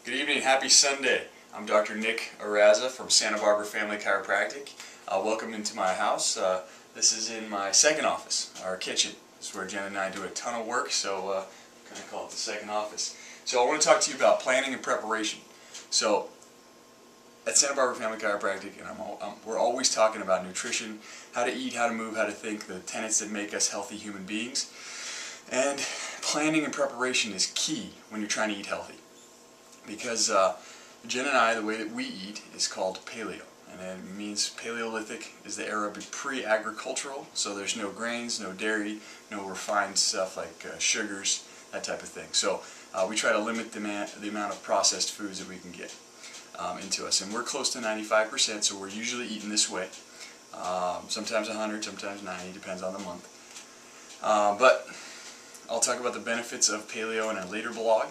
Good evening, happy Sunday. I'm Dr. Nick Araza from Santa Barbara Family Chiropractic. Welcome into my house. This is in my second office, our kitchen. This is where Jen and I do a ton of work, so I'm going to call it the second office. So I want to talk to you about planning and preparation. So at Santa Barbara Family Chiropractic, and we're always talking about nutrition, how to eat, how to move, how to think, the tenets that make us healthy human beings. And planning and preparation is key when you're trying to eat healthy. Because Jen and I, the way that we eat is called Paleo. And it means Paleolithic is the era pre-agricultural, so there's no grains, no dairy, no refined stuff like sugars, that type of thing. So we try to limit the amount of processed foods that we can get into us. And we're close to 95%, so we're usually eating this way. Sometimes 100, sometimes 90, depends on the month. But I'll talk about the benefits of Paleo in a later blog.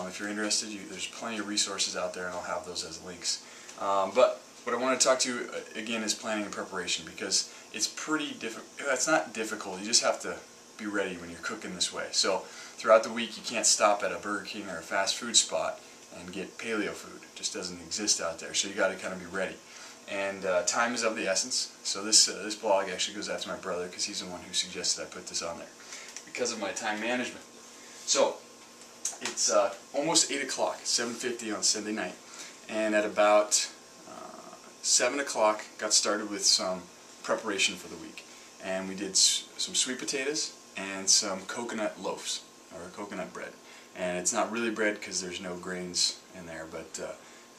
If you're interested, there's plenty of resources out there, and I'll have those as links. But what I want to talk to you again is planning and preparation, because it's pretty difficult. It's not difficult. You just have to be ready when you're cooking this way. So throughout the week, you can't stop at a Burger King or a fast food spot and get Paleo food. It just doesn't exist out there. So you got to kind of be ready. And time is of the essence. So this blog actually goes out to my brother, because he's the one who suggested I put this on there because of my time management. So it's almost 8 o'clock, 7:50 on Sunday night, and at about 7 o'clock got started with some preparation for the week. And we did some sweet potatoes and some coconut loaves, or coconut bread. And it's not really bread because there's no grains in there, but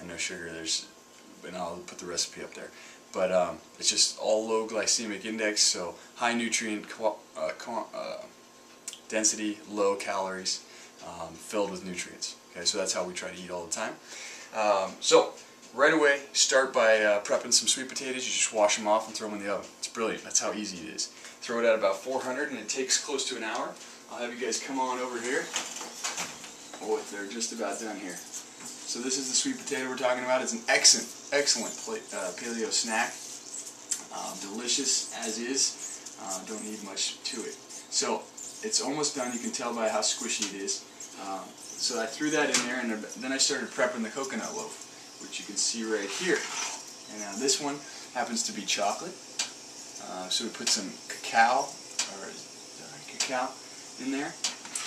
and no sugar. And I'll put the recipe up there. But it's just all low glycemic index, so high nutrient density, low calories. Filled with nutrients. Okay, so that's how we try to eat all the time. So right away, start by prepping some sweet potatoes. You just wash them off and throw them in the oven. It's brilliant. That's how easy it is. Throw it at about 400, and it takes close to an hour. I'll have you guys come on over here. Oh, they're just about done here. So this is the sweet potato we're talking about. It's an excellent paleo snack. Delicious as is. Don't need much to it. So it's almost done. You can tell by how squishy it is. So I threw that in there, and then I started prepping the coconut loaf, which you can see right here. And now this one happens to be chocolate. So we put some cacao in there,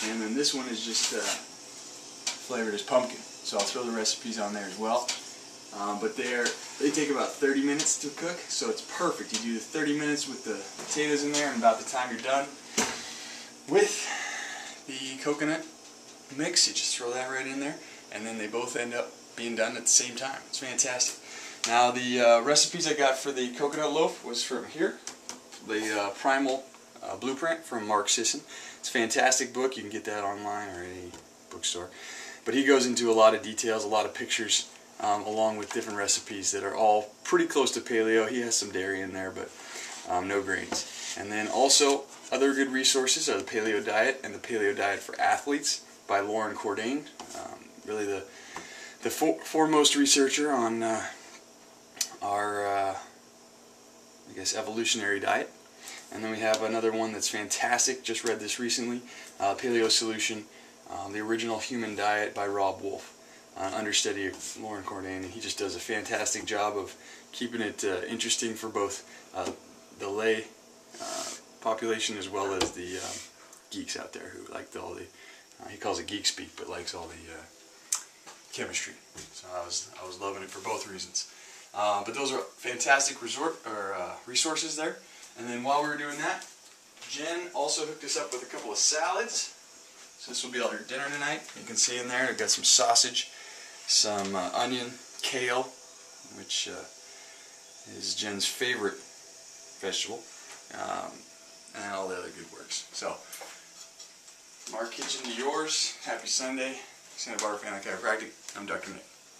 and then this one is just flavored as pumpkin. So I'll throw the recipes on there as well. But they take about 30 minutes to cook, so it's perfect. You do the 30 minutes with the potatoes in there, and about the time you're done with the coconut mix, you just throw that right in there, and then they both end up being done at the same time. It's fantastic. Now the recipes I got for the coconut loaf was from here, the Primal Blueprint from Mark Sisson. It's a fantastic book. You can get that online or any bookstore. But he goes into a lot of details, a lot of pictures, along with different recipes that are all pretty close to paleo. He has some dairy in there, but no grains. And then also other good resources are the Paleo Diet and the Paleo Diet for Athletes by Lauren Cordain, really the foremost researcher on our I guess evolutionary diet. And then we have another one that's fantastic, just read this recently, Paleo Solution, the Original Human Diet by Rob Wolf, understudy of Lauren Cordain, and he just does a fantastic job of keeping it interesting for both the lay population as well as the geeks out there who like all the he calls it geek speak, but likes all the chemistry. So I was loving it for both reasons. But those are fantastic resources there. And then while we were doing that, Jen also hooked us up with a couple of salads. So this will be all your dinner tonight. You can see in there I've got some sausage, some onion, kale, which is Jen's favorite vegetable, and all the other good works. So, from our kitchen to yours, happy Sunday, Santa Barbara Family Chiropractic. I'm Dr. Nick.